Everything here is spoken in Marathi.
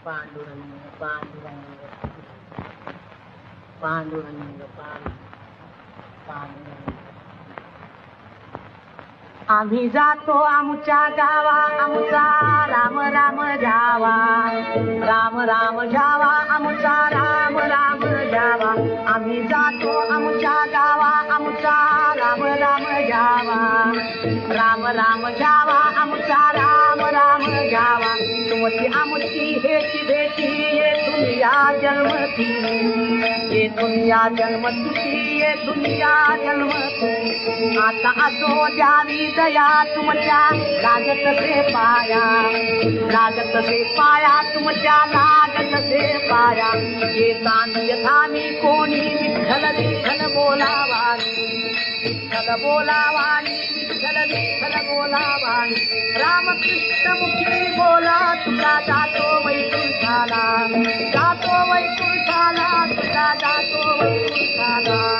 पांडुरंग पांडुरंग पांडुरंग पांडुरंग आम्ही जातो आमच्या गावा आमचा राम राम जावा राम राम जावा आमचा राम राम जावा आम्ही जातो आमच्या गावा आमचा राम राम जावा राम राम जावा आमचा राम राम जावा तुमची आमची हेची भेटी येथून या जन्मती येथून या जन्मती येथून या जन्मती आता असो द्यावी दया तुमच्या लागत से पाया तुमच्या लागत से पाया येतान यथानी कोणी विठ्ठल विठ्ठल बोलावानी विठ्ठल बोलावानी विठ्ठल विठ्ठल बोलावानी रामकृष्ण मुखी बोला तुला जातो वैकुंठाला तुला जातो वैकुंठाला